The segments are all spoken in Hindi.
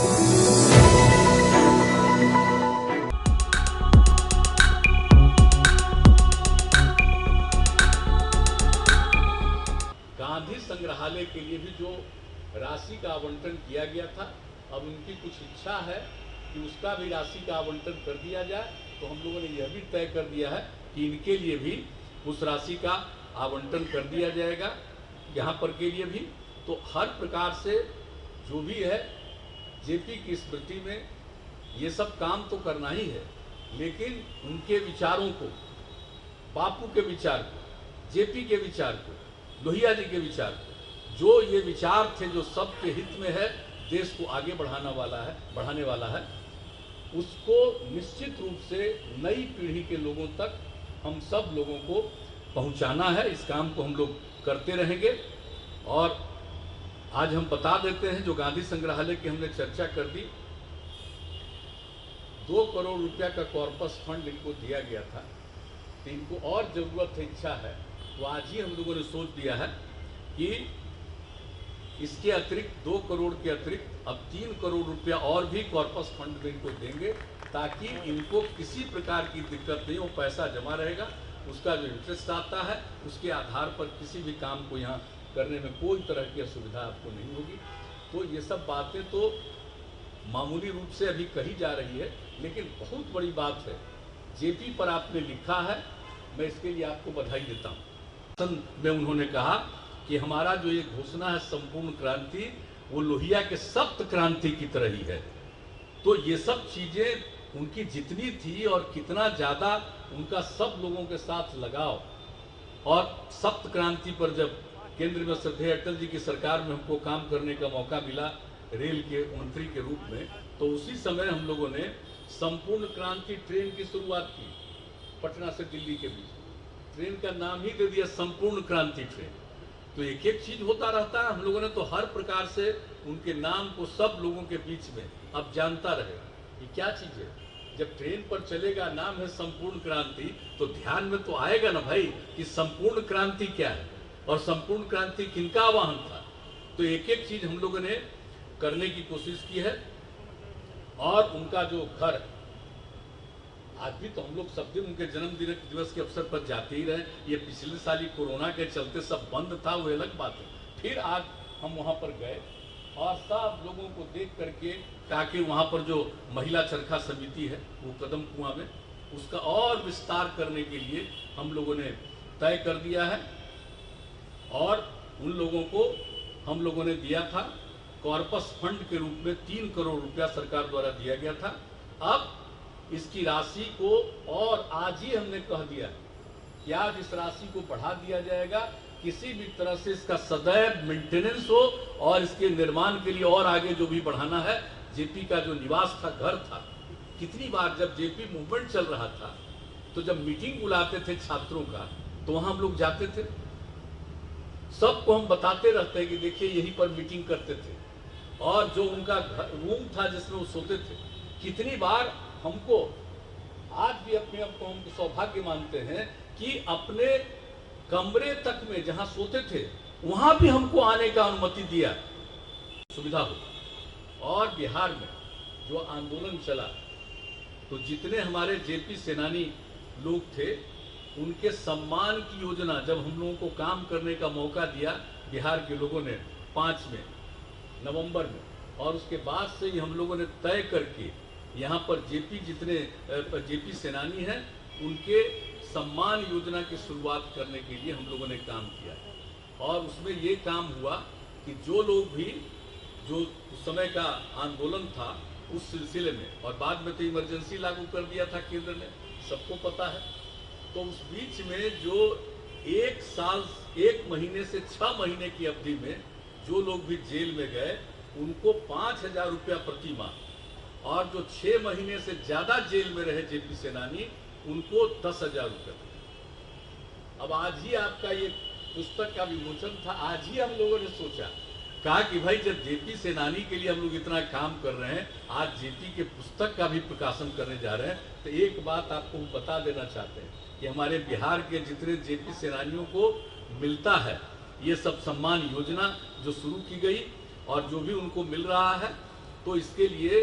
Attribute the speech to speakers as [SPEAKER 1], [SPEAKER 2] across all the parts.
[SPEAKER 1] गांधी संग्रहालय के लिए भी जो राशि का आवंटन किया गया था, अब उनकी कुछ इच्छा है कि उसका भी राशि का आवंटन कर दिया जाए। तो हम लोगों ने यह भी तय कर दिया है कि इनके लिए भी उस राशि का आवंटन कर दिया जाएगा, यहाँ पर के लिए भी। तो हर प्रकार से जो भी है जेपी की स्मृति में ये सब काम तो करना ही है, लेकिन उनके विचारों को, बापू के विचार को, जेपी के विचार को, लोहिया जी के विचार को, जो ये विचार थे जो सबके हित में है, देश को आगे बढ़ाने वाला है, उसको निश्चित रूप से नई पीढ़ी के लोगों तक हम सब लोगों को पहुंचाना है। इस काम को हम लोग करते रहेंगे। और आज हम बता देते हैं, जो गांधी संग्रहालय की हमने चर्चा कर दी, 2 करोड़ रुपया का कॉर्पस फंड इनको दिया गया था, तो इनको और ज़रूरत है, इच्छा है, तो आज ही हम लोगों ने सोच दिया है कि इसके अतिरिक्त 2 करोड़ के अतिरिक्त अब 3 करोड़ रुपया और भी कॉर्पस फंड में इनको देंगे, ताकि इनको किसी प्रकार की दिक्कत नहीं हो, पैसा जमा रहेगा, उसका जो इंटरेस्ट आता है उसके आधार पर किसी भी काम को यहाँ करने में कोई तरह की असुविधा आपको नहीं होगी। तो ये सब बातें तो मामूली रूप से अभी कही जा रही है, लेकिन बहुत बड़ी बात है जेपी पर आपने लिखा है, मैं इसके लिए आपको बधाई देता हूँ। में उन्होंने कहा कि हमारा जो ये घोषणा है संपूर्ण क्रांति, वो लोहिया के सप्त क्रांति की तरह ही है। तो ये सब चीजें उनकी जितनी थी और कितना ज्यादा उनका सब लोगों के साथ लगाव, और सप्त क्रांति पर जब केंद्र में श्रद्धेय अटल जी की सरकार में हमको काम करने का मौका मिला रेल के मंत्री के रूप में, तो उसी समय हम लोगों ने संपूर्ण क्रांति ट्रेन की शुरुआत की, पटना से दिल्ली के बीच। ट्रेन का नाम ही दे दिया संपूर्ण क्रांति ट्रेन। तो एक एक चीज होता रहता है, हम लोगों ने तो हर प्रकार से उनके नाम को सब लोगों के बीच में अब जानता रहेगा ये क्या चीज है। जब ट्रेन पर चलेगा, नाम है संपूर्ण क्रांति, तो ध्यान में तो आएगा ना भाई कि संपूर्ण क्रांति क्या है और संपूर्ण क्रांति किनका आह्वान था। तो एक एक चीज हम लोगों ने करने की कोशिश की है। और उनका जो घर, आज भी तो हम लोग सब दिन उनके जन्म दिवस के अवसर पर जाते ही रहे। ये पिछले साल ही कोरोना के चलते सब बंद था, वो अलग बात है। फिर आज हम वहां पर गए और सब लोगों को देख करके, ताकि वहां पर जो महिला चरखा समिति है वो कदम कुआं में, उसका और विस्तार करने के लिए हम लोगों ने तय कर दिया है। और उन लोगों को हम लोगों ने दिया था कॉर्पस फंड के रूप में 3 करोड़ रुपया सरकार द्वारा दिया गया था। अब इसकी राशि को और आज ही हमने कह दिया कि आज इस राशि को बढ़ा दिया जाएगा, किसी भी तरह से इसका सदैव मेंटेनेंस हो और इसके निर्माण के लिए और आगे जो भी बढ़ाना है। जेपी का जो निवास था, घर था, कितनी बार जब जेपी मूवमेंट चल रहा था तो जब मीटिंग बुलाते थे छात्रों का, तो वहां हम लोग जाते थे, सबको हम बताते रहते हैं कि देखिए यहीं पर मीटिंग करते थे। और जो उनका रूम था जिसमें वो सोते थे, कितनी बार हमको, आज भी अपने आप को हम सौभाग्य मानते हैं कि अपने कमरे तक में जहां सोते थे वहां भी हमको आने का अनुमति दिया, सुविधा हो। और बिहार में जो आंदोलन चला, तो जितने हमारे जेपी सेनानी लोग थे, उनके सम्मान की योजना जब हम लोगों को काम करने का मौका दिया बिहार के लोगों ने 5 नवंबर में, और उसके बाद से ही हम लोगों ने तय करके यहाँ पर जेपी सेनानी हैं, उनके सम्मान योजना की शुरुआत करने के लिए हम लोगों ने काम किया। और उसमें ये काम हुआ कि जो लोग भी, जो उस समय का आंदोलन था उस सिलसिले में, और बाद में तो इमरजेंसी लागू कर दिया था केंद्र ने, सबको पता है। तो उस बीच में जो 1 साल 1 महीने से 6 महीने की अवधि में जो लोग भी जेल में गए, उनको 5,000 रुपया प्रति माह, और जो 6 महीने से ज्यादा जेल में रहे जेपी सेनानी, उनको 10,000 रुपया। अब आज ही आपका ये पुस्तक का विमोचन था, आज ही हम लोगों ने सोचा, कहा कि भाई जब जेपी सेनानी के लिए हम लोग इतना काम कर रहे हैं, आज जेपी के पुस्तक का भी प्रकाशन करने जा रहे हैं, तो एक बात आपको बता देना चाहते हैं कि हमारे बिहार के जितने जेपी सेनानियों को मिलता है ये सब सम्मान योजना जो शुरू की गई, और जो भी उनको मिल रहा है, तो इसके लिए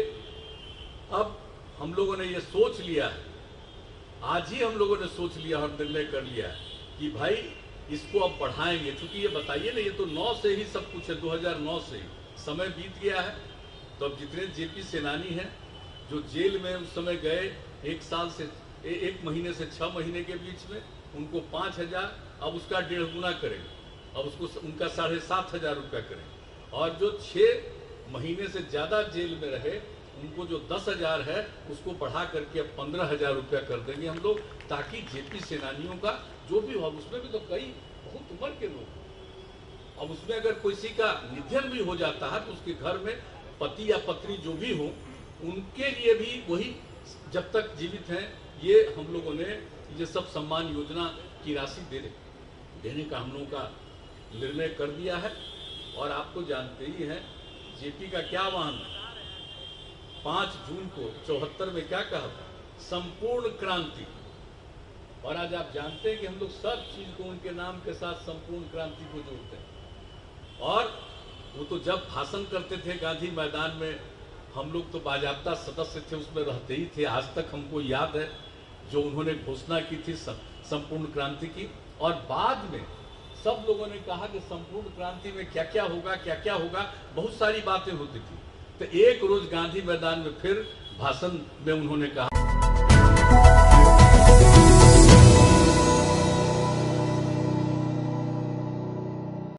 [SPEAKER 1] अब हम लोगों ने ये सोच लिया है, आज ही हम लोगों ने सोच लिया और निर्णय कर लिया है कि भाई इसको अब बढ़ाएंगे। क्योंकि ये बताइए ना, ये तो 9 से ही सब कुछ है, 2009 से ही समय बीत गया है। तो अब जितने जेपी सेनानी हैं जो जेल में उस समय गए 1 साल से 1 महीने से 6 महीने के बीच में, उनको 5,000, अब उसका 1.5 गुना करेंगे, अब उसको उनका 7,500 रुपया करेंगे। और जो 6 महीने से ज़्यादा जेल में रहे उनको जो 10,000 है उसको बढ़ा करके अब 15,000 रुपया कर देंगे हम लोग, ताकि जेपी सेनानियों का जो भी हो, उसमें भी तो कई बहुत उम्र के लोग, अब उसमें अगर किसी का निधन भी हो जाता है तो उसके घर में पति या पत्नी जो भी हो उनके लिए भी वही जब तक जीवित हैं ये हम लोगों ने ये सब सम्मान योजना की राशि देने का हम लोगों का निर्णय कर दिया है। और आप तो जानते ही हैं जेपी का क्या वाहन 5 जून को 74 में क्या कहा था, संपूर्ण क्रांति। और आज आप जानते हैं कि हम लोग सब चीज को उनके नाम के साथ संपूर्ण क्रांति को जोड़ते हैं। और वो तो जब भाषण करते थे गांधी मैदान में, हम लोग तो बाजाप्ता सदस्य थे, उसमें रहते ही थे। आज तक हमको याद है जो उन्होंने घोषणा की थी संपूर्ण क्रांति की। और बाद में सब लोगों ने कहा कि संपूर्ण क्रांति में क्या क्या होगा, क्या क्या होगा, बहुत सारी बातें होती थी। तो एक रोज गांधी मैदान में फिर भाषण में उन्होंने कहा